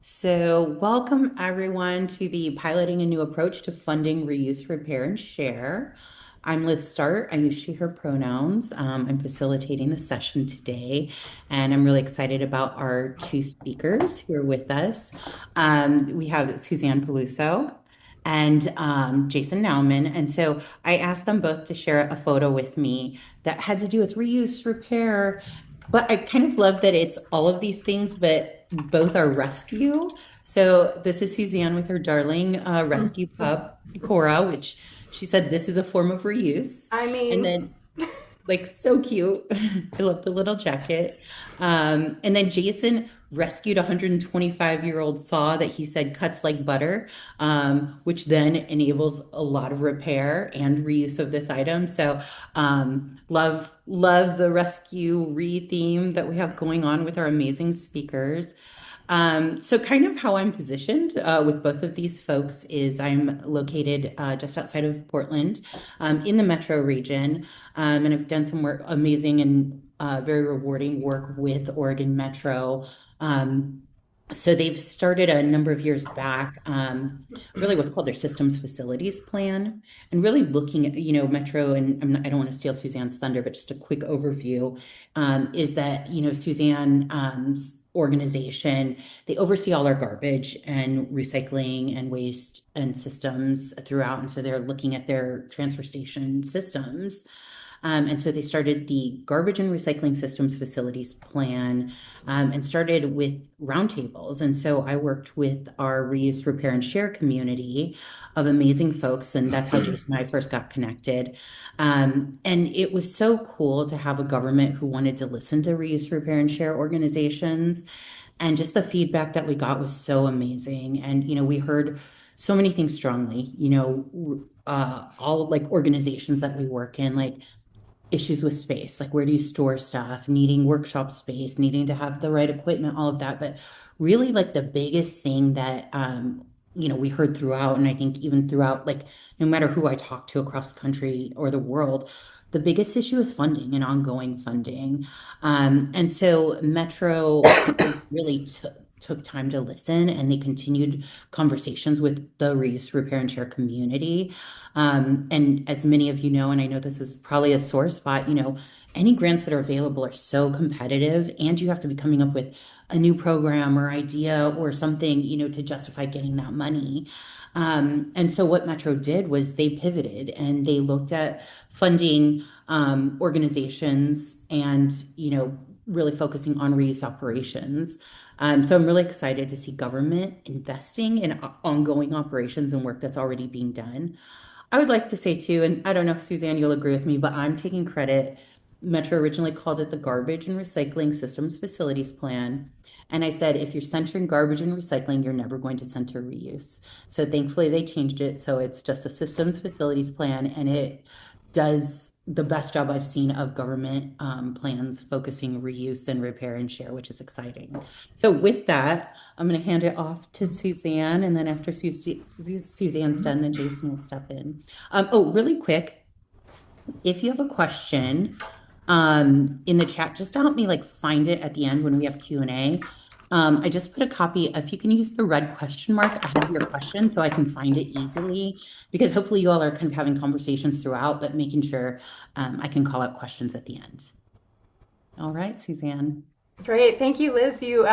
So, welcome everyone to the Piloting a New Approach to Funding Reuse, Repair, and Share. I'm Liz Start. I use she, her pronouns. I'm facilitating the session today, and I'm really excited about our two speakers who are with us. We have Suzanne Piluso and Jason Naumann. And so I asked them both to share a photo with me that had to do with reuse, repair, but I kind of love that it's all of these things, but both are rescue. So this is Suzanne with her darling rescue pup, Cora, which she said this is a form of reuse. I And mean, then like so cute. I love the little jacket. And then Jason rescued a 125-year-old saw that he said cuts like butter, which then enables a lot of repair and reuse of this item. So love the rescue re-theme that we have going on with our amazing speakers. So kind of how I'm positioned with both of these folks is I'm located just outside of Portland in the metro region. And I've done some work, amazing and very rewarding work with Oregon Metro. Um, so they've started a number of years back, really what's called their systems facilities plan, and really looking at, Metro, and I don't want to steal Suzanne's thunder, but just a quick overview is that, Suzanne, organization, they oversee all our garbage and recycling and waste and systems throughout. And so they're looking at their transfer station systems. And so they started the Garbage and Recycling Systems Facilities Plan and started with roundtables. And so I worked with our reuse, repair, and share community of amazing folks. And that's how Jason and I first got connected. And it was so cool to have a government who wanted to listen to reuse, repair, and share organizations. And just the feedback that we got was so amazing. And, we heard so many things strongly, all like organizations that we work in, like issues with space, like where do you store stuff, needing workshop space, needing to have the right equipment, all of that. But really, like the biggest thing that we heard throughout, and I think even throughout, like no matter who I talk to across the country or the world, the biggest issue is funding and ongoing funding. And so Metro, I think, really took time to listen, and they continued conversations with the reuse, repair, and share community. And as many of you know, and I know this is probably a sore spot, any grants that are available are so competitive, and you have to be coming up with a new program or idea or something, to justify getting that money. And so what Metro did was they pivoted and they looked at funding organizations and, really focusing on reuse operations. So I'm really excited to see government investing in ongoing operations and work that's already being done. I would like to say too, and I don't know if Suzanne, you'll agree with me, but I'm taking credit. Metro originally called it the Garbage and Recycling Systems Facilities Plan. And I said, if you're centering garbage and recycling, you're never going to center reuse. So thankfully they changed it. So it's just a systems facilities plan, and it does the best job I've seen of government plans focusing reuse and repair and share, which is exciting. So with that, I'm going to hand it off to Suzanne, and then after Suzanne's done, then Jason will step in. Oh, really quick, if you have a question in the chat, just to help me like find it at the end when we have Q&A. I just put a copy. If you can use the red question mark ahead of your question so I can find it easily, because hopefully you all are kind of having conversations throughout, but making sure I can call out questions at the end. All right, Suzanne. great. Thank you, Liz. You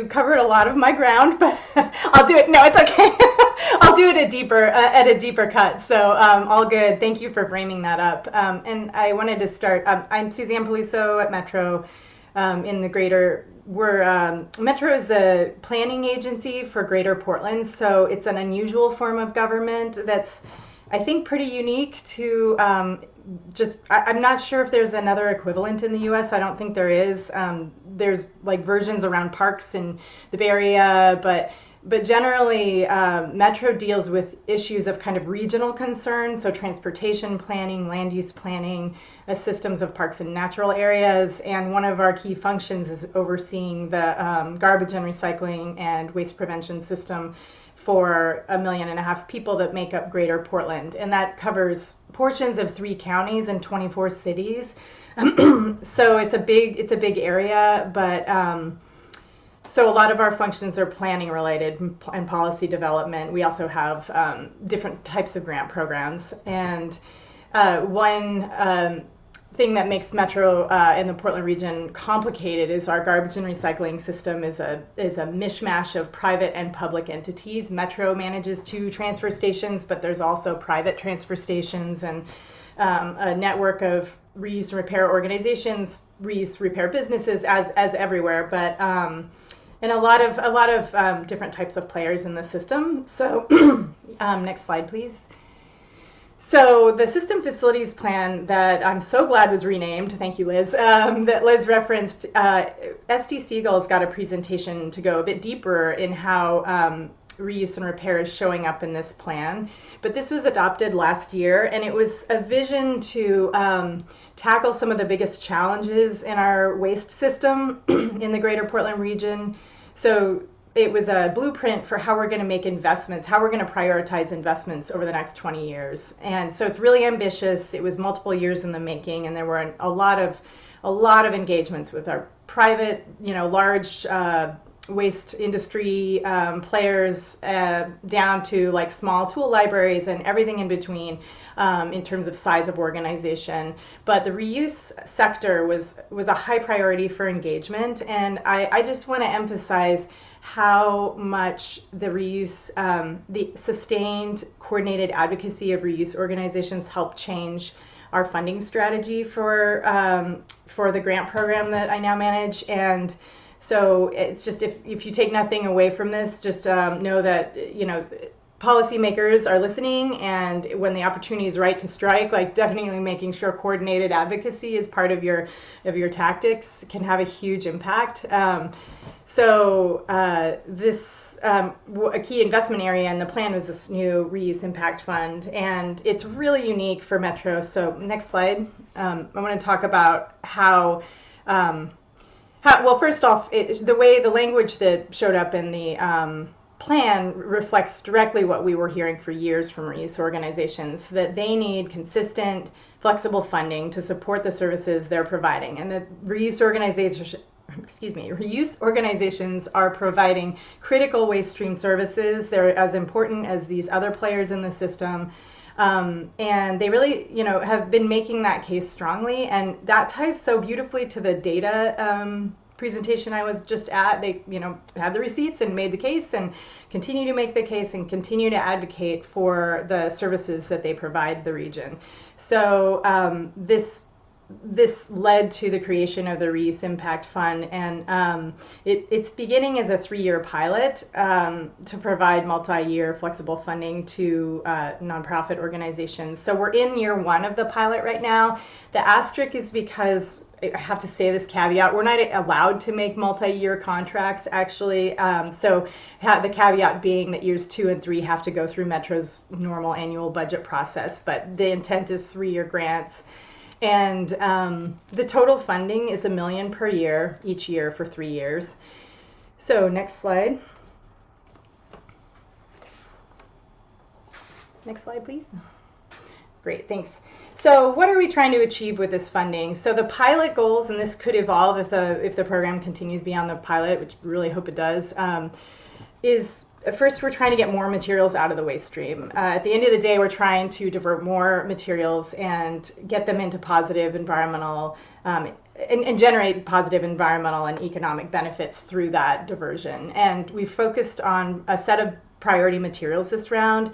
covered a lot of my ground, but I'll do it. No, it's okay. I'll do it at a deeper cut. So all good. Thank you for framing that up. And I wanted to start. I'm Suzanne Piluso at Metro in the greater. Metro is the planning agency for Greater Portland, so it's an unusual form of government that's, I think, pretty unique to I'm not sure if there's another equivalent in the US. I don't think there is. There's like versions around parks in the Bay Area, but generally, Metro deals with issues of kind of regional concern, so transportation planning, land use planning, systems of parks and natural areas. And one of our key functions is overseeing the garbage and recycling and waste prevention system for 1.5 million people that make up Greater Portland, and that covers portions of 3 counties and 24 cities. So it's a big area, but So a lot of our functions are planning related and policy development. We also have different types of grant programs. And one thing that makes Metro in the Portland region complicated is our garbage and recycling system is a mishmash of private and public entities. Metro manages 2 transfer stations, but there's also private transfer stations and a network of reuse and repair organizations, reuse repair businesses as everywhere, but and a lot of different types of players in the system. So next slide, please. So the system facilities plan that I'm so glad was renamed, thank you, Liz, that Liz referenced, SD Siegel's got a presentation to go a bit deeper in how reuse and repair is showing up in this plan. But this was adopted last year, and it was a vision to tackle some of the biggest challenges in our waste system in the greater Portland region. So it was a blueprint for how we're going to make investments, how we're going to prioritize investments over the next 20 years. And so it's really ambitious. It was multiple years in the making, and there were a lot of engagements with our private, large waste industry players down to like small tool libraries and everything in between in terms of size of organization. But the reuse sector was a high priority for engagement, and I just want to emphasize how much the reuse, the sustained coordinated advocacy of reuse organizations helped change our funding strategy for the grant program that I now manage. And so it's just, if you take nothing away from this, just know that, policymakers are listening, and when the opportunity is right to strike, like definitely making sure coordinated advocacy is part of your tactics can have a huge impact. This a key investment area in the plan was this new reuse impact fund, and it's really unique for Metro. So next slide. I want to talk about how well, first off, the language that showed up in the plan reflects directly what we were hearing for years from reuse organizations, that they need consistent, flexible funding to support the services they're providing. And the reuse organizations are providing critical waste stream services. They're as important as these other players in the system. And they really, have been making that case strongly. And that ties so beautifully to the data presentation I was just at. They, had the receipts and made the case and continue to make the case and continue to advocate for the services that they provide the region. So this led to the creation of the Reuse Impact Fund, and it's beginning as a 3-year pilot to provide multi-year flexible funding to nonprofit organizations. So we're in year 1 of the pilot right now. The asterisk is because I have to say this caveat, we're not allowed to make multi-year contracts actually. So the caveat being that years 2 and 3 have to go through Metro's normal annual budget process, but the intent is 3-year grants. And the total funding is $1 million per year, each year for 3 years. So next slide. Next slide, please. Great, thanks. So what are we trying to achieve with this funding? So the pilot goals, and this could evolve if the program continues beyond the pilot, which we really hope it does, is first we're trying to get more materials out of the waste stream. At the end of the day, we're trying to divert more materials and get them into positive environmental and generate positive environmental and economic benefits through that diversion. And we've focused on a set of priority materials this round.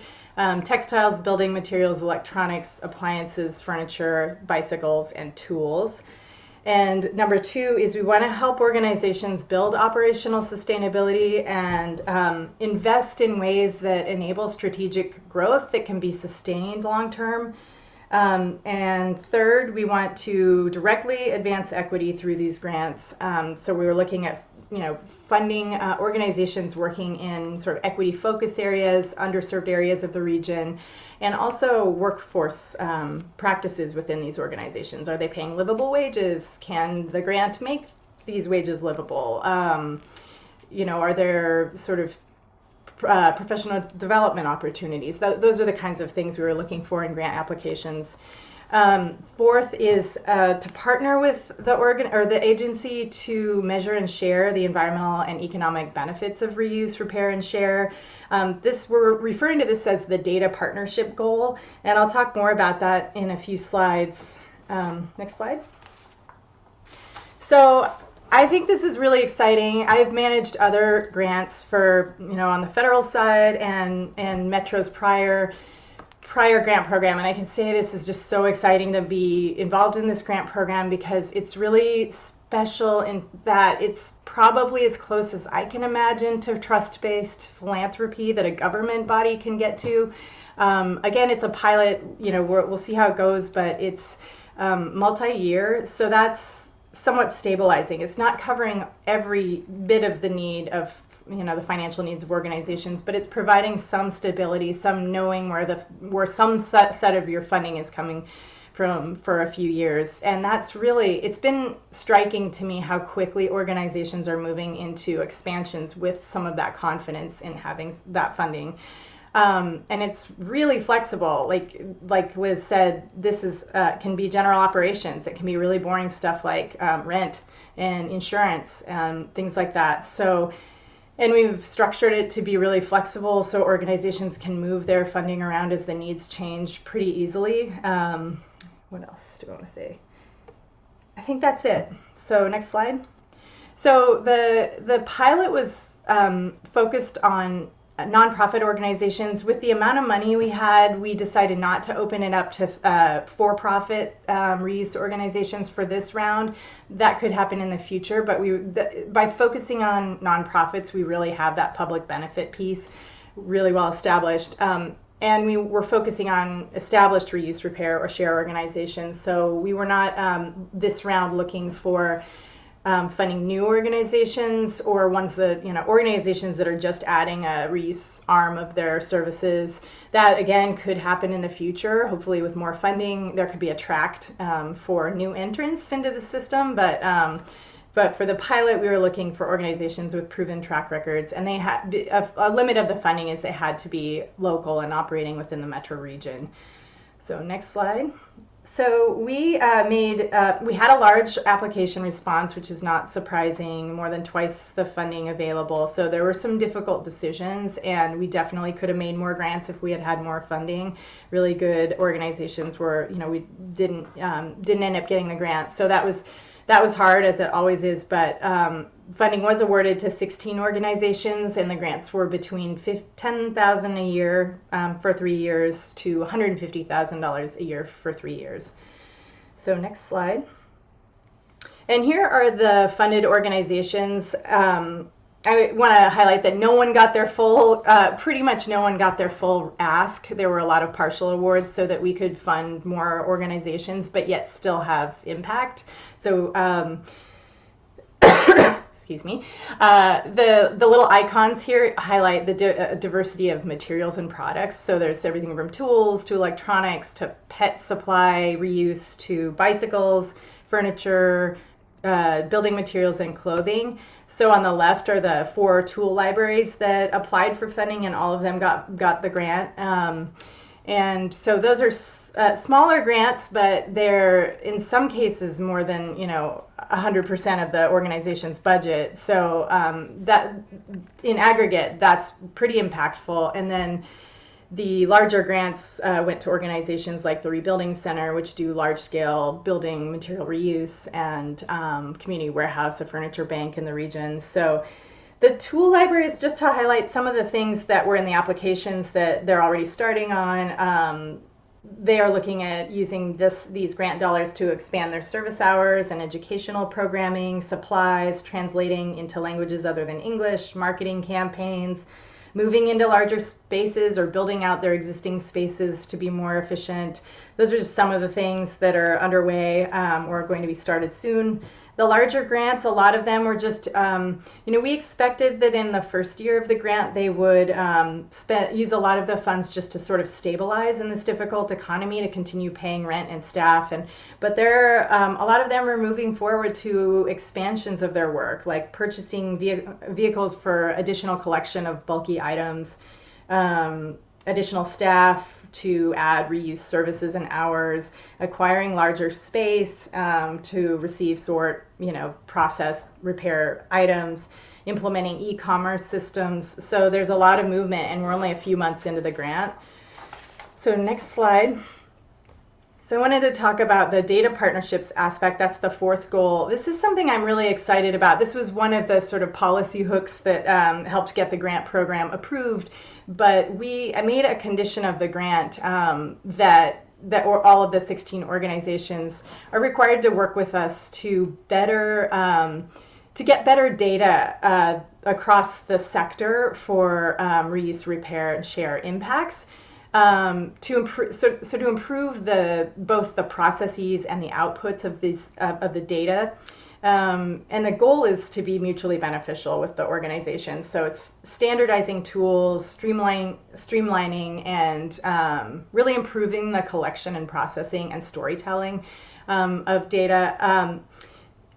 Textiles, building materials, electronics, appliances, furniture, bicycles, and tools. And number 2 is we want to help organizations build operational sustainability and invest in ways that enable strategic growth that can be sustained long term. And third, we want to directly advance equity through these grants. So we were looking at funding organizations working in sort of equity focus areas, underserved areas of the region, and also workforce practices within these organizations. Are they paying livable wages? Can the grant make these wages livable? Are there sort of professional development opportunities? Those are the kinds of things we were looking for in grant applications. Fourth is to partner with the organ or the agency to measure and share the environmental and economic benefits of reuse, repair, and share. This we're referring to this as the data partnership goal, and I'll talk more about that in a few slides. Next slide. So I think this is really exciting. I've managed other grants for, on the federal side and Metro's prior grant program, and I can say this is just so exciting to be involved in this grant program because it's really special in that it's probably as close as I can imagine to trust-based philanthropy that a government body can get to. Again, it's a pilot, we'll see how it goes, but it's multi-year, so that's somewhat stabilizing. It's not covering every bit of the need of the financial needs of organizations, but it's providing some stability, some knowing where some set of your funding is coming from for a few years. And that's really, it's been striking to me how quickly organizations are moving into expansions with some of that confidence in having that funding. And it's really flexible. Like Liz said, this is can be general operations. It can be really boring stuff like rent and insurance and things like that. And we've structured it to be really flexible so organizations can move their funding around as the needs change pretty easily. What else do I want to say? I think that's it. So next slide. So the pilot was focused on nonprofit organizations. With the amount of money we had, we decided not to open it up to for-profit reuse organizations for this round. That could happen in the future, but by focusing on nonprofits, we really have that public benefit piece really well established. And we were focusing on established reuse, repair, or share organizations. So we were not this round looking for funding new organizations or ones that, organizations that are just adding a reuse arm of their services. That, again, could happen in the future. Hopefully with more funding, there could be a tract for new entrants into the system. But for the pilot, we were looking for organizations with proven track records, and they had a limit of the funding is they had to be local and operating within the metro region. So next slide. So we had a large application response, which is not surprising, more than twice the funding available. So there were some difficult decisions, and we definitely could have made more grants if we had had more funding. Really good organizations were, we didn't end up getting the grant. So that was hard, as it always is, but funding was awarded to 16 organizations, and the grants were between $10,000 a year for 3 years to $150,000 a year for 3 years. So next slide. And here are the funded organizations. I want to highlight that no one got their full, pretty much no one got their full ask. There were a lot of partial awards so that we could fund more organizations, but yet still have impact. So, excuse me, the little icons here highlight the diversity of materials and products. So there's everything from tools to electronics to pet supply reuse to bicycles, furniture, building materials, and clothing. So on the left are the 4 tool libraries that applied for funding, and all of them got the grant. And so those are smaller grants, but they're in some cases more than 100% of the organization's budget. So that in aggregate, that's pretty impactful. And then the larger grants went to organizations like the Rebuilding Center, which do large-scale building material reuse, and Community Warehouse, a furniture bank in the region. So the tool library is just to highlight some of the things that were in the applications that they're already starting on. They are looking at using these grant dollars to expand their service hours and educational programming, supplies, translating into languages other than English, marketing campaigns, moving into larger spaces or building out their existing spaces to be more efficient. Those are just some of the things that are underway or are going to be started soon. The larger grants, a lot of them were just, we expected that in the first year of the grant they would use a lot of the funds just to sort of stabilize in this difficult economy to continue paying rent and staff. But a lot of them are moving forward to expansions of their work, like purchasing vehicles for additional collection of bulky items, additional staff to add reuse services and hours, acquiring larger space to receive, sort, process, repair items, implementing e-commerce systems. So there's a lot of movement, and we're only a few months into the grant. So next slide. So I wanted to talk about the data partnerships aspect. That's the fourth goal. This is something I'm really excited about. This was one of the sort of policy hooks that helped get the grant program approved. But I made a condition of the grant that all of the 16 organizations are required to work with us to get better data across the sector for reuse, repair, and share impacts. To improve, to improve both the processes and the outputs of the data, and the goal is to be mutually beneficial with the organization. So it's standardizing tools, streamlining, and really improving the collection and processing and storytelling of data.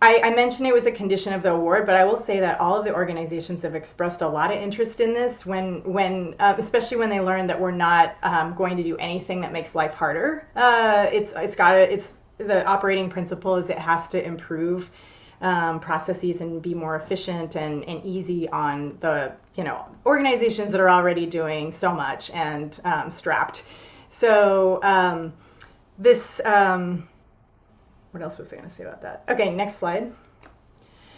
I mentioned it was a condition of the award, but I will say that all of the organizations have expressed a lot of interest in this especially when they learn that we're not going to do anything that makes life harder. It's the operating principle is it has to improve processes and be more efficient and easy on the organizations that are already doing so much and strapped. So this. What else was I going to say about that? Okay, next slide.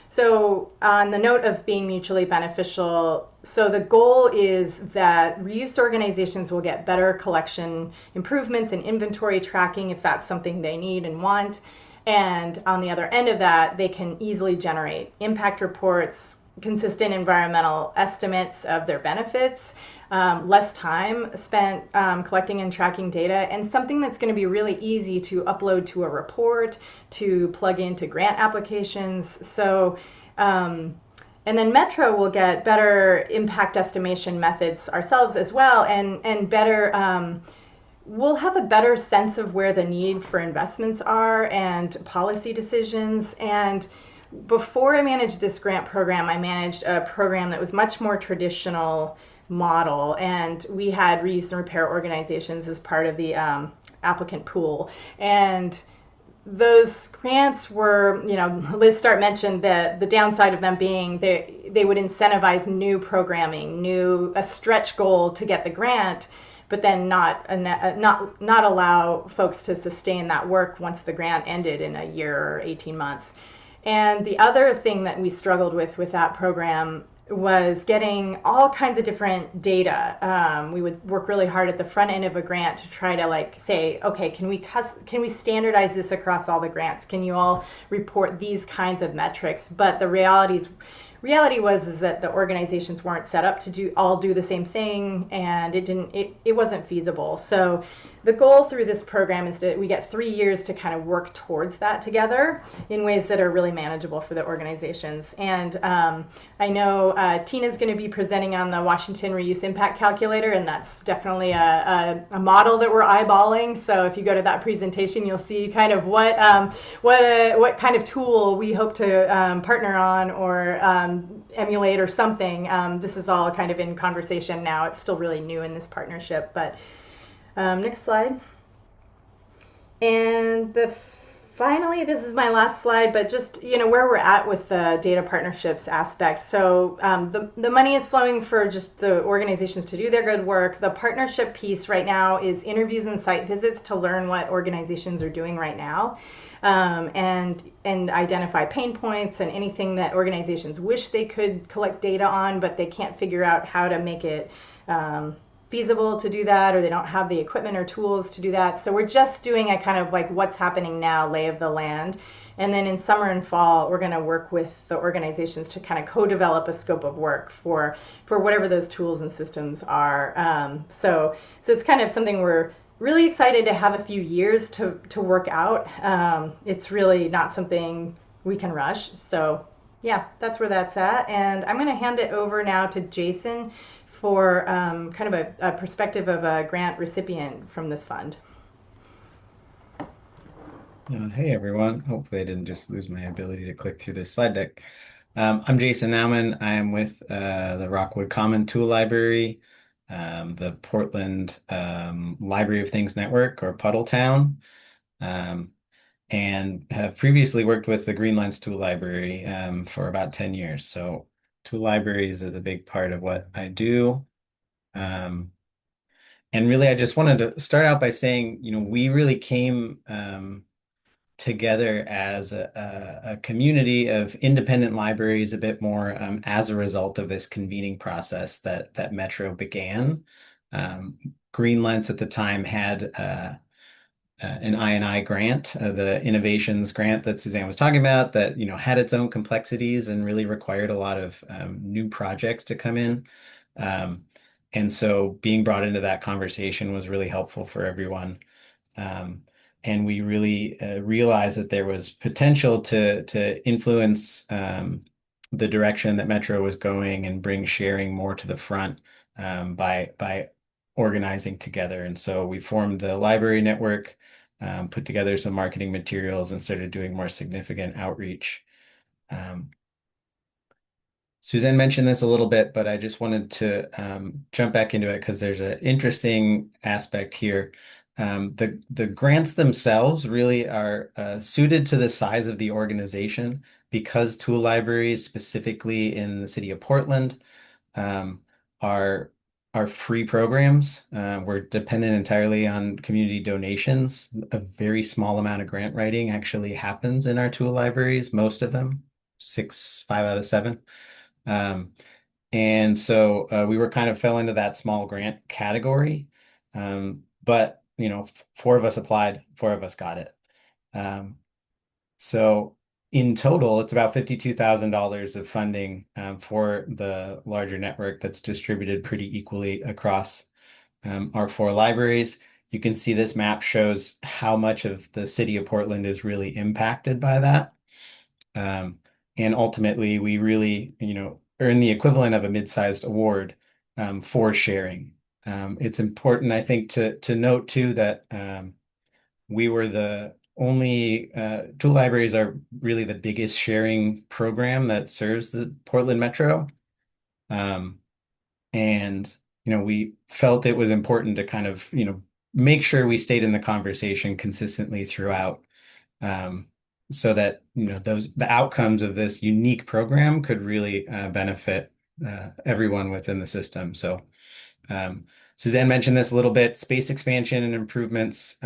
So on the note of being mutually beneficial, so the goal is that reuse organizations will get better collection improvements and inventory tracking if that's something they need and want. And on the other end of that, they can easily generate impact reports, consistent environmental estimates of their benefits, less time spent collecting and tracking data, and something that's going to be really easy to upload to a report, to plug into grant applications. So, and then Metro will get better impact estimation methods ourselves as well, and better. We'll have a better sense of where the need for investments are and policy decisions. And before I managed this grant program, I managed a program that was much more traditional model, and we had reuse and repair organizations as part of the applicant pool. And those grants were, Liz mentioned the downside of them being they would incentivize new programming, a stretch goal to get the grant, but then not allow folks to sustain that work once the grant ended in a year or 18 months. And the other thing that we struggled with that program was getting all kinds of different data. We would work really hard at the front end of a grant to try to say, okay, can we standardize this across all the grants? Can you all report these kinds of metrics? But the reality was that the organizations weren't set up to do the same thing, and it wasn't feasible. So the goal through this program is that we get 3 years to kind of work towards that together in ways that are really manageable for the organizations. And I know Tina's going to be presenting on the Washington Reuse Impact Calculator, and that's definitely a model that we're eyeballing. So if you go to that presentation, you'll see kind of what kind of tool we hope to partner on or emulate or something. This is all kind of in conversation now. It's still really new in this partnership, but next slide. And finally, this is my last slide, but just where we're at with the data partnerships aspect. So the money is flowing for just the organizations to do their good work. The partnership piece right now is interviews and site visits to learn what organizations are doing right now, and identify pain points and anything that organizations wish they could collect data on, but they can't figure out how to make it feasible to do that, or they don't have the equipment or tools to do that. So we're just doing a kind of what's happening now, lay of the land. And then in summer and fall, we're going to work with the organizations to kind of co-develop a scope of work for whatever those tools and systems are. So it's kind of something we're really excited to have a few years to work out. It's really not something we can rush. So yeah, that's where that's at. And I'm going to hand it over now to Jason for kind of a perspective of a grant recipient from this fund. Hey everyone. Hopefully I didn't just lose my ability to click through this slide deck. I'm Jason Naumann. I am with the Rockwood Common Tool Library. the Portland Library of Things Network, or Puddletown, um, and have previously worked with the Greenlands Tool Library for about 10 years. So tool libraries is a big part of what I do. Um, and really, I just wanted to start out by saying, we really came together as a community of independent libraries a bit more as a result of this convening process that Metro began. Um, Greenlands at the time had an I&I grant, the innovations grant that Suzanne was talking about, that had its own complexities and really required a lot of new projects to come in. Um, and so being brought into that conversation was really helpful for everyone. Um, and we really realized that there was potential to influence the direction that Metro was going and bring sharing more to the front by organizing together. And so we formed the library network, put together some marketing materials, and started doing more significant outreach. Um, Suzanne mentioned this a little bit, but I just wanted to jump back into it because there's an interesting aspect here. The grants themselves really are suited to the size of the organization, because tool libraries, specifically in the city of Portland, um, are are free programs. We're dependent entirely on community donations. A very small amount of grant writing actually happens in our tool libraries, most of them, five out of seven. Um, and so we were kind of fell into that small grant category. But four of us applied, four of us got it. Um, so in total, it's about $52,000 of funding for the larger network that's distributed pretty equally across our four libraries. You can see this map shows how much of the city of Portland is really impacted by that. Um, and ultimately, we really, earn the equivalent of a mid-sized award for sharing. It's important, I think, to note too that we were the only tool libraries are really the biggest sharing program that serves the Portland Metro. Um, and we felt it was important to kind of make sure we stayed in the conversation consistently throughout, um, so that the outcomes of this unique program could really benefit everyone within the system. So Suzanne mentioned this a little bit: space expansion and improvements,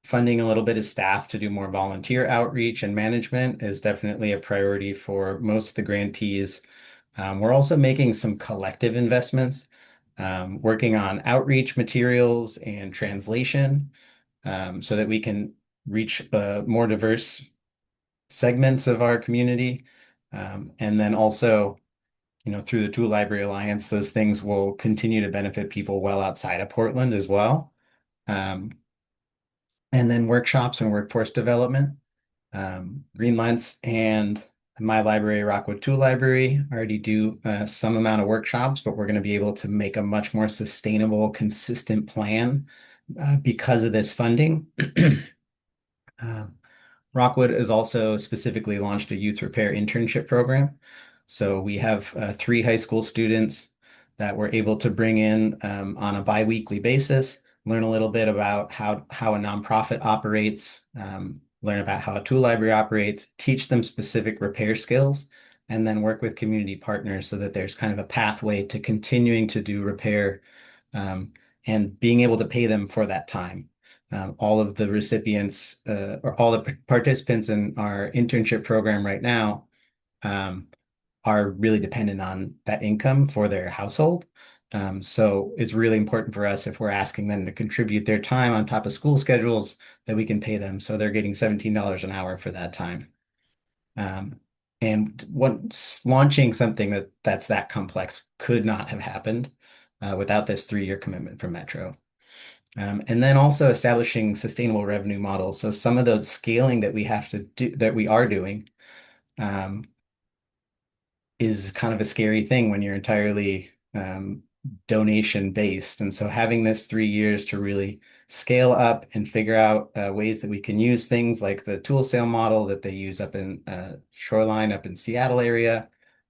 funding a little bit of staff to do more volunteer outreach and management is definitely a priority for most of the grantees. We're also making some collective investments, working on outreach materials and translation, so that we can reach more diverse segments of our community. And then also, through the Tool Library Alliance, those things will continue to benefit people well outside of Portland as well. Um, and then workshops and workforce development. Greenlands and my library, Rockwood Tool Library, already do some amount of workshops, but we're going to be able to make a much more sustainable, consistent plan because of this funding. Uh, Rockwood has also specifically launched a youth repair internship program. So we have three high school students that we're able to bring in on a biweekly basis, learn a little bit about how a nonprofit operates, learn about how a tool library operates, teach them specific repair skills, and then work with community partners so that there's kind of a pathway to continuing to do repair, and being able to pay them for that time. All of the recipients or all the participants in our internship program right now um, are really dependent on that income for their household. So it's really important for us, if we're asking them to contribute their time on top of school schedules, that we can pay them. So they're getting $17 an hour for that time. Um, and once launching something that's that complex could not have happened without this 3-year commitment from Metro. And then also establishing sustainable revenue models. So some of those scaling that we have to do, that we are doing, um, is kind of a scary thing when you're entirely donation based. And so having this 3 years to really scale up and figure out ways that we can use things like the tool sale model that they use up in Shoreline, up in Seattle area,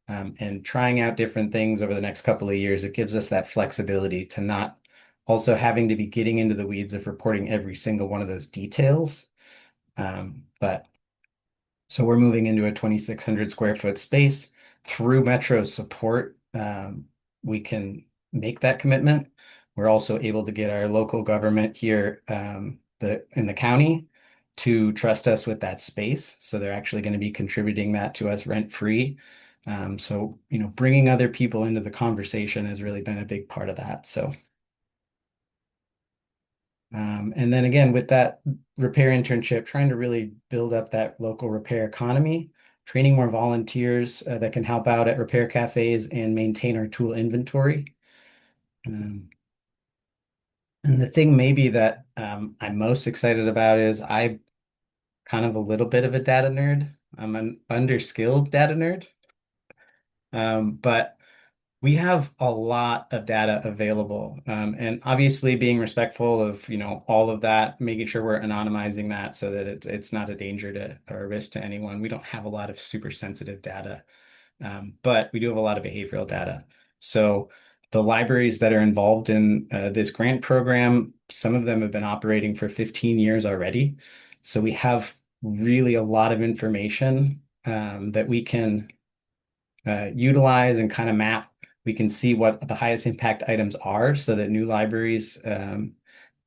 and trying out different things over the next couple of years, it gives us that flexibility to not also having to be getting into the weeds of reporting every single one of those details. But so we're moving into a 2,600 square foot space through Metro support. We can make that commitment. We're also able to get our local government here, in the county, to trust us with that space. So they're actually going to be contributing that to us rent free. So, bringing other people into the conversation has really been a big part of that. So, and then again, with that repair internship, trying to really build up that local repair economy, training more volunteers that can help out at repair cafes and maintain our tool inventory. Um, and the thing maybe that I'm most excited about is I'm kind of a little bit of a data nerd. I'm an underskilled data nerd. But we have a lot of data available, and obviously being respectful of, all of that, making sure we're anonymizing that so that it's not a danger to or a risk to anyone. We don't have a lot of super sensitive data, but we do have a lot of behavioral data. So the libraries that are involved in this grant program, some of them have been operating for 15 years already. So we have really a lot of information that we can utilize and kind of map. We can see what the highest impact items are so that new libraries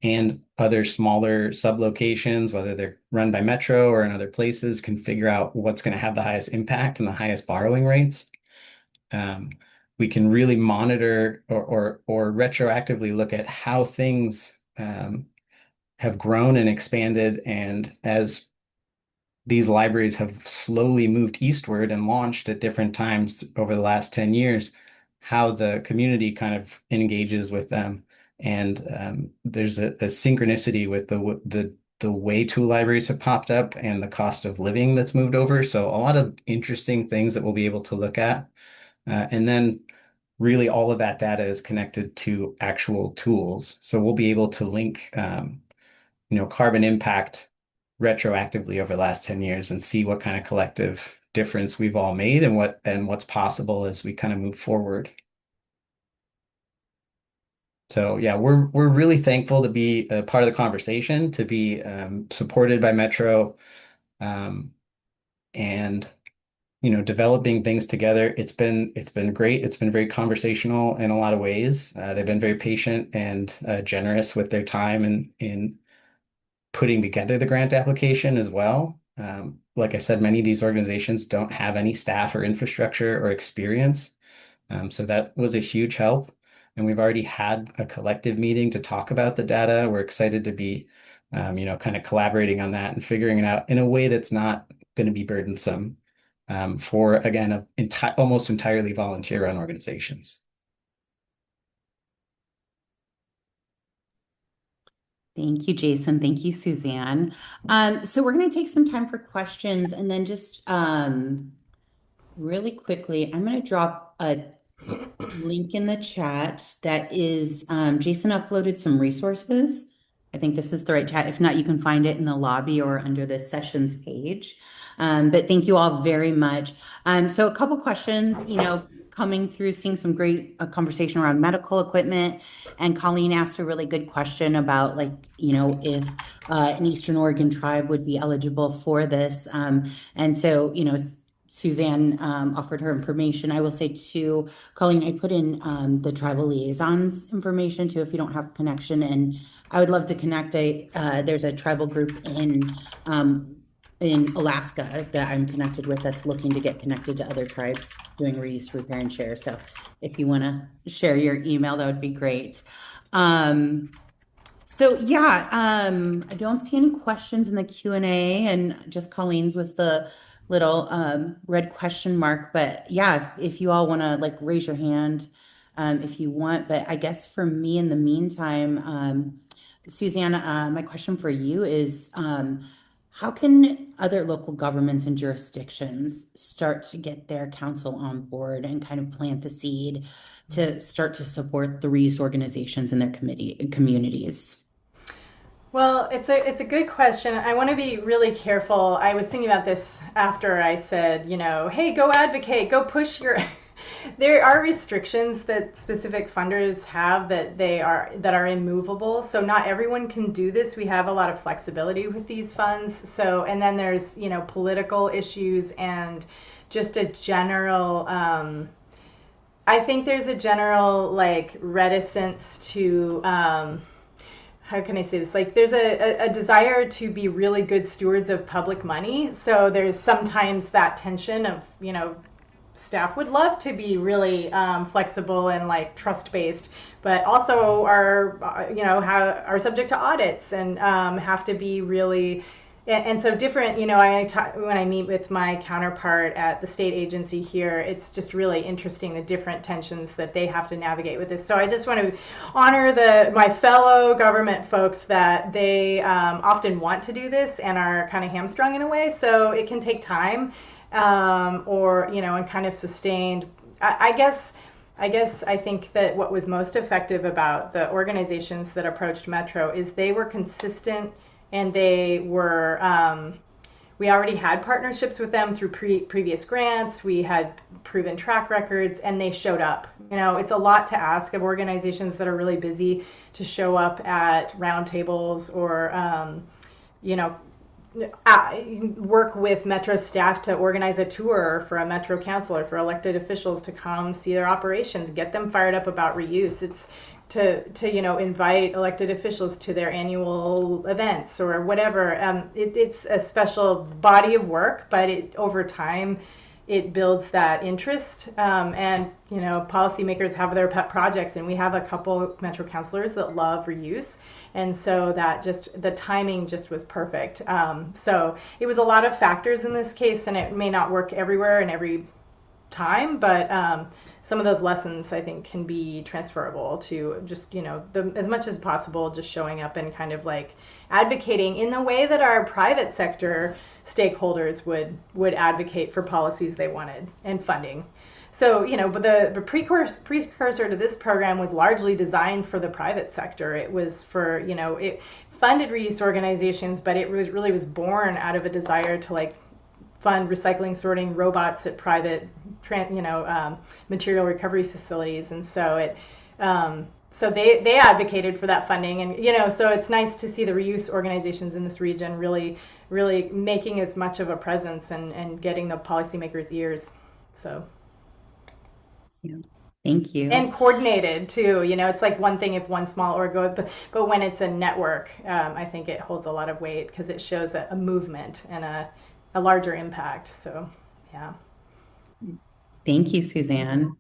and other smaller sub-locations, whether they're run by Metro or in other places, can figure out what's going to have the highest impact and the highest borrowing rates. Um, we can really monitor or retroactively look at how things have grown and expanded, and as these libraries have slowly moved eastward and launched at different times over the last 10 years, how the community kind of engages with them. And there's a synchronicity with the way tool libraries have popped up and the cost of living that's moved over. So a lot of interesting things that we'll be able to look at. And then really all of that data is connected to actual tools. So we'll be able to link carbon impact retroactively over the last 10 years and see what kind of collective difference we've all made and what's possible as we kind of move forward. So yeah, we're really thankful to be a part of the conversation, to be supported by Metro, um, and developing things together. It's been great. It's been very conversational in a lot of ways. They've been very patient and generous with their time and in putting together the grant application as well. Like I said, many of these organizations don't have any staff or infrastructure or experience. So that was a huge help. And we've already had a collective meeting to talk about the data. We're excited to be, kind of collaborating on that and figuring it out in a way that's not going to be burdensome for, again, almost entirely volunteer-run organizations. Thank you, Jason. Thank you, Suzanne. So we're going to take some time for questions and then just really quickly, I'm going to drop a link in the chat that is Jason uploaded some resources. I think this is the right chat. If not, you can find it in the lobby or under the sessions page. But thank you all very much. So a couple questions, coming through, seeing some great conversation around medical equipment. And Colleen asked a really good question about like, if an Eastern Oregon tribe would be eligible for this. And so, Suzanne offered her information. I will say too, Colleen, I put in the tribal liaisons information too if you don't have connection. And I would love to connect. There's a tribal group in Alaska that I'm connected with that's looking to get connected to other tribes doing reuse, repair, and share. So if you want to share your email, that would be great. Um, so yeah, I don't see any questions in the Q&A, and just Colleen's was the little red question mark. But yeah, if you all want to like raise your hand if you want. But I guess for me in the meantime, Suzanne, my question for you is how can other local governments and jurisdictions start to get their council on board and kind of plant the seed to start to support the reuse organizations in their committee communities? Well, it's a good question. I want to be really careful. I was thinking about this after I said, hey, go advocate, go push your. There are restrictions that specific funders have that are immovable. So not everyone can do this. We have a lot of flexibility with these funds. So and then there's political issues and just a general. I think there's a general like reticence to. How can I say this? Like, there's a desire to be really good stewards of public money. So there's sometimes that tension of, staff would love to be really flexible and like trust based, but also are subject to audits and have to be really and so different, when I meet with my counterpart at the state agency here, it's just really interesting the different tensions that they have to navigate with this. So I just want to honor my fellow government folks that they often want to do this and are kind of hamstrung in a way. So it can take time, and kind of sustained. I think that what was most effective about the organizations that approached Metro is they were consistent and they were we already had partnerships with them through previous grants. We had proven track records, and they showed up. It's a lot to ask of organizations that are really busy to show up at roundtables or, you know, work with Metro staff to organize a tour for a Metro councilor, for elected officials to come see their operations, get them fired up about reuse. It's to invite elected officials to their annual events or whatever. It's a special body of work, but over time it builds that interest. And policymakers have their pet projects, and we have a couple Metro councilors that love reuse. And so that just the timing just was perfect. So it was a lot of factors in this case, and it may not work everywhere and every time, but some of those lessons I think can be transferable to just as much as possible, just showing up and kind of like advocating in the way that our private sector stakeholders would advocate for policies they wanted and funding. So, but the precursor to this program was largely designed for the private sector. It was for, it funded reuse organizations, but it really was born out of a desire to like fund recycling, sorting robots at private, material recovery facilities. And so so they advocated for that funding, and so it's nice to see the reuse organizations in this region really making as much of a presence and getting the policymakers' ears. So Yeah. Thank and you. coordinated too. It's like one thing if one small org goes, but when it's a network, I think it holds a lot of weight because it shows a movement and a larger impact. So, yeah. Thank you, Suzanne.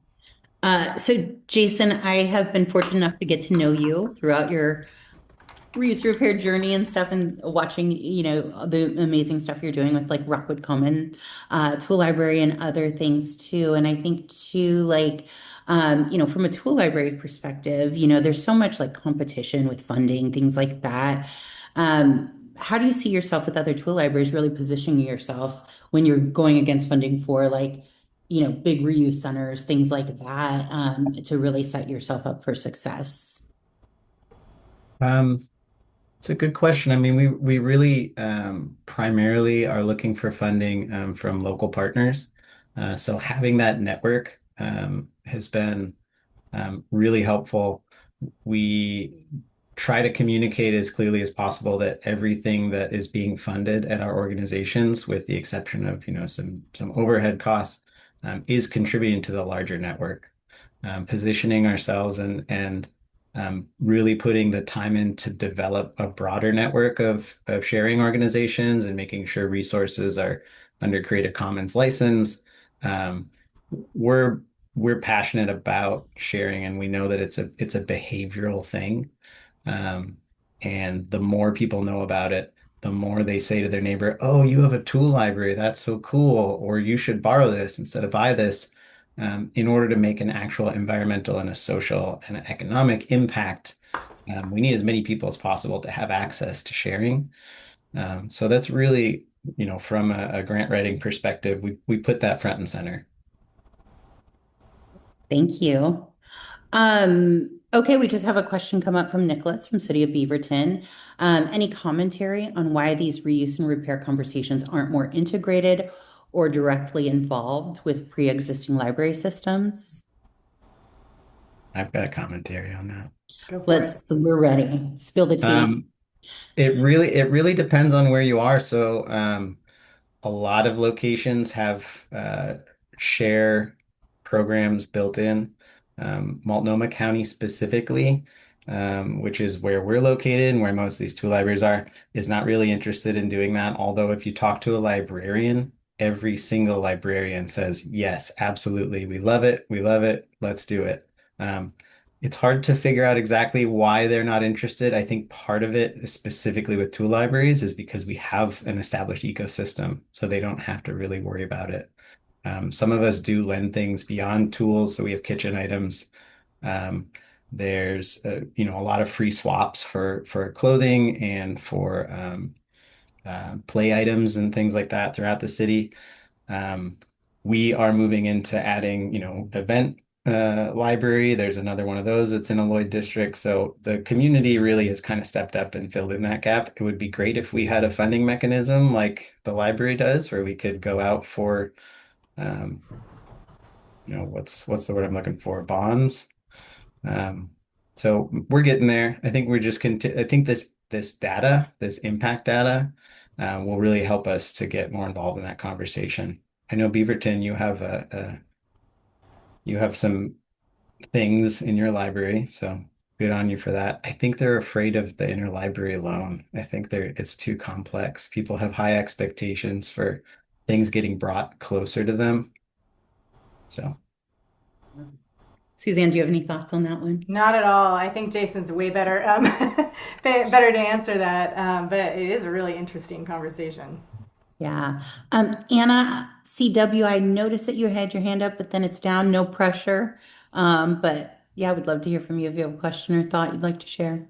So, Jason, I have been fortunate enough to get to know you throughout your reuse repair journey and stuff, and watching, the amazing stuff you're doing with like Rockwood Common Tool Library and other things too. And I think too, like, from a tool library perspective, there's so much like competition with funding, things like that. How do you see yourself with other tool libraries really positioning yourself when you're going against funding for like, big reuse centers, things like that, to really set yourself up for success? Um, it's a good question. I mean, we really primarily are looking for funding from local partners. So having that network has been really helpful. We try to communicate as clearly as possible that everything that is being funded at our organizations, with the exception of, some overhead costs, is contributing to the larger network. Positioning ourselves and really putting the time in to develop a broader network of sharing organizations and making sure resources are under Creative Commons license. Um, we're we're passionate about sharing, and we know that it's a behavioral thing. Um, and the more people know about it, the more they say to their neighbor, "Oh, you have a tool library. That's so cool," or "You should borrow this instead of buy this." In order to make an actual environmental and a social and an economic impact, we need as many people as possible to have access to sharing. So that's really, from a grant writing perspective, we put that front and center. Thank you. Um, Okay, we just have a question come up from Nicholas from City of Beaverton. Any commentary on why these reuse and repair conversations aren't more integrated or directly involved with pre-existing library systems? I've got a commentary on that. Go for it. We're ready. Spill the tea. Um, it really depends on where you are. So, a lot of locations have share programs built in. Multnomah County specifically, which is where we're located and where most of these tool libraries are, is not really interested in doing that. Although if you talk to a librarian, every single librarian says, yes, absolutely. We love it. We love it. Let's do it. Um, it's hard to figure out exactly why they're not interested. I think part of it, specifically with tool libraries, is because we have an established ecosystem, so they don't have to really worry about it. Some of us do lend things beyond tools, so we have kitchen items. Um, there's a lot of free swaps for clothing and for play items and things like that throughout the city. Um, we are moving into adding, event library. There's another one of those that's in a Lloyd district. So the community really has kind of stepped up and filled in that gap. It would be great if we had a funding mechanism like the library does, where we could go out for, um, what's the word I'm looking for? Bonds. Um, so we're getting there. I think we're just I think this data, this impact data, will really help us to get more involved in that conversation. I know Beaverton, you have some things in your library, so good on you for that. I think they're afraid of the interlibrary loan. I think it's too complex. People have high expectations for things getting brought closer to them. So Suzanne, do you have any thoughts on that one? Not at all. I think Jason's way better better to answer that. But it is a really interesting conversation. Yeah. Anna, CW, I noticed that you had your hand up, but then it's down. No pressure. But yeah, I would love to hear from you if you have a question or thought you'd like to share.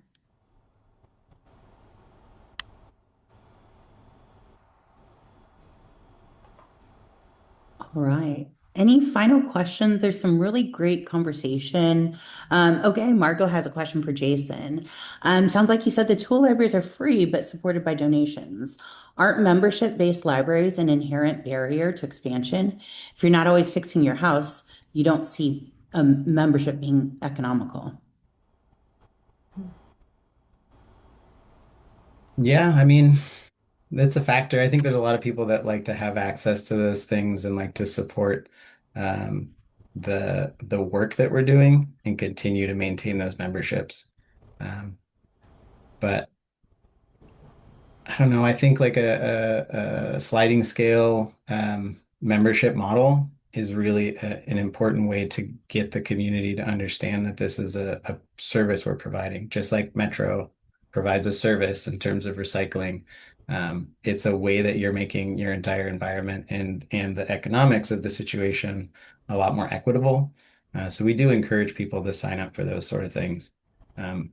All right. Any final questions? There's some really great conversation. Okay, Margot has a question for Jason. Sounds like you said the tool libraries are free but supported by donations. Aren't membership-based libraries an inherent barrier to expansion? If you're not always fixing your house, you don't see membership being economical. yeah, I mean, that's a factor. I think there's a lot of people that like to have access to those things and like to support um, the work that we're doing and continue to maintain those memberships. Um, but I don't know. I think like a sliding scale membership model is really an important way to get the community to understand that this is a service we're providing, just like Metro provides a service in terms of recycling. It's a way that you're making your entire environment and the economics of the situation a lot more equitable. So we do encourage people to sign up for those sort of things. Um,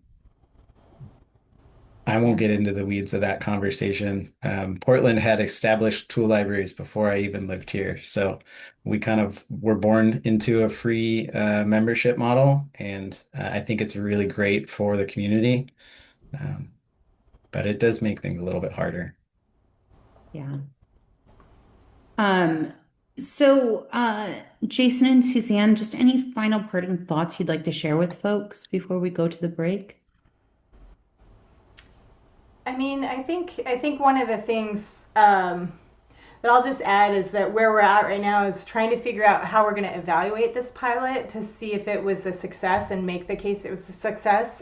I won't Yeah. get into the weeds of that conversation. Portland had established tool libraries before I even lived here. So we kind of were born into a free membership model. And I think it's really great for the community. Um, but it does make things a little bit harder. Yeah. Um, Jason and Suzanne, just any final parting thoughts you'd like to share with folks before we go to the break? I mean, I think one of the things that I'll just add is that where we're at right now is trying to figure out how we're going to evaluate this pilot to see if it was a success and make the case it was a success.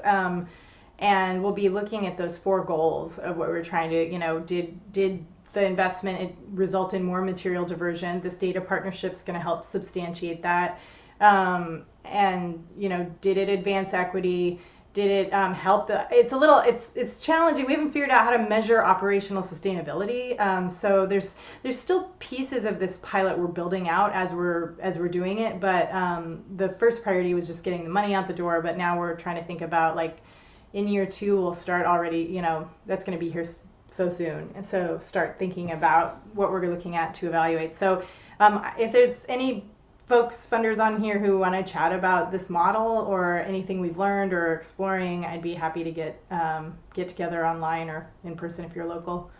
And we'll be looking at those four goals of what we're trying to, did the investment result in more material diversion? This data partnership is going to help substantiate that. And did it advance equity? Did it help the? It's challenging. We haven't figured out how to measure operational sustainability. So there's still pieces of this pilot we're building out as we're doing it. But the first priority was just getting the money out the door. But now we're trying to think about like in year two we'll start already. That's going to be here so soon, and so start thinking about what we're looking at to evaluate. So if there's any folks, funders on here who want to chat about this model or anything we've learned or exploring, I'd be happy to get together online or in person if you're local.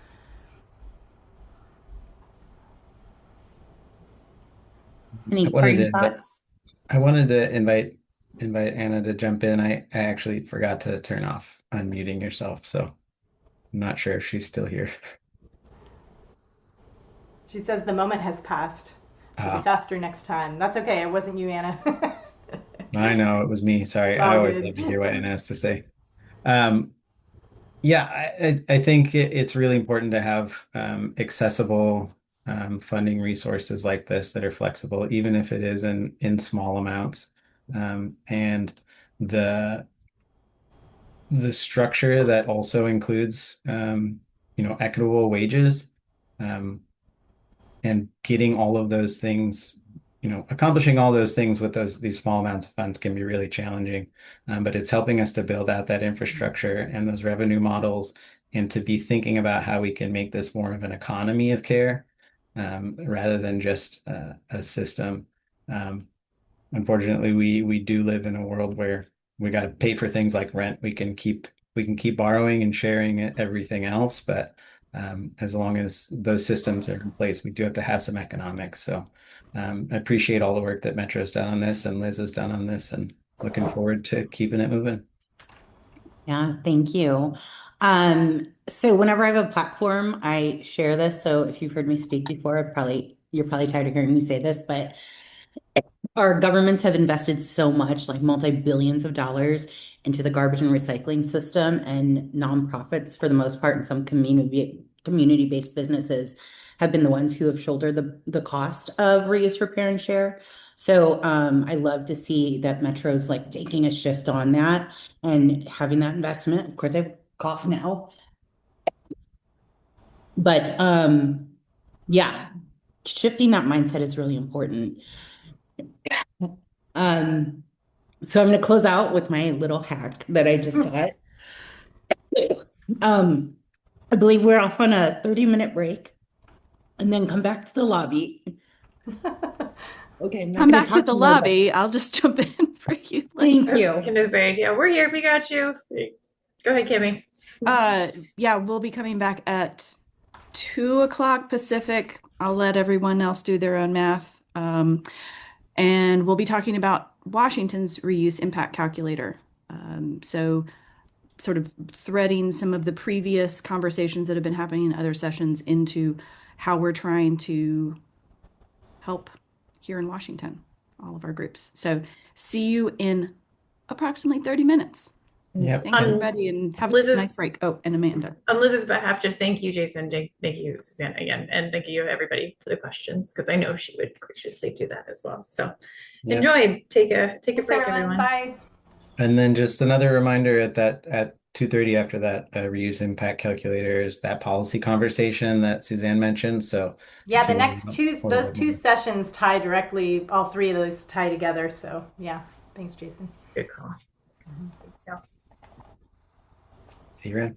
I Any wanted parting to thoughts? I wanted to invite Anna to jump in. I actually forgot to turn off unmuting yourself, so I'm not sure if she's still here. She says the moment has passed. We'll be Ah, faster next time. That's okay. It wasn't you, Anna. I know it was me. Sorry. I All always good. love to hear what Anna has to say. Um, yeah, I think it's really important to have accessible funding resources like this that are flexible, even if it is in small amounts. And the the structure that also includes equitable wages, um, and getting all of those things, accomplishing all those things with these small amounts of funds can be really challenging. But it's helping us to build out that infrastructure and those revenue models and to be thinking about how we can make this more of an economy of care, rather than just a system. Um, Unfortunately, we do live in a world where we got to pay for things like rent. We can keep borrowing and sharing everything else, but as long as those systems are in place, we do have to have some economics. So I appreciate all the work that Metro's done on this and Liz has done on this, and looking forward to keeping it moving. Yeah, thank you. So whenever I have a platform, I share this. So if you've heard me speak before, you're probably tired of hearing me say this, but our governments have invested so much, like multi-billions of dollars into the garbage and recycling system, and nonprofits, for the most part, and some community-based businesses have been the ones who have shouldered the cost of reuse, repair, and share. So I love to see that Metro's like taking a shift on that and having that investment. Of course, I have a cough now, but yeah, shifting that mindset is really important. Um, So I'm going to close out with my little hack that I just got. Um, I believe we're off on a 30-minute break and then come back to the lobby. Okay, I'm not Come going to back to talk the more, but lobby. I'll just jump in for you thank I later. was you. gonna say, yeah, we're here. We got you. Go ahead, Kimmy. Yeah, we'll be coming back at 2 o'clock Pacific. I'll let everyone else do their own math. And we'll be talking about Washington's reuse impact calculator. So sort of threading some of the previous conversations that have been happening in other sessions into how we're trying to help here in Washington, all of our groups. So see you in approximately 30 minutes. Yep. Thanks, And On everybody, and have a nice Liz's break. Oh, and Amanda. on Liz's behalf, just thank you, Jason. Thank you, Suzanne, again, and thank you everybody for the questions because I know she would graciously do that as well. So yep. enjoy. Take a Thanks, break, everyone. everyone. Bye. And then just another reminder at 2:30 after that reuse impact calculator is that policy conversation that Suzanne mentioned. So Yeah, if the you want to next know two, a little those bit two more, sessions tie directly, all three of those tie together. So yeah, thanks, Jason. Good call. Mhm. Thanks, y'all. see you around.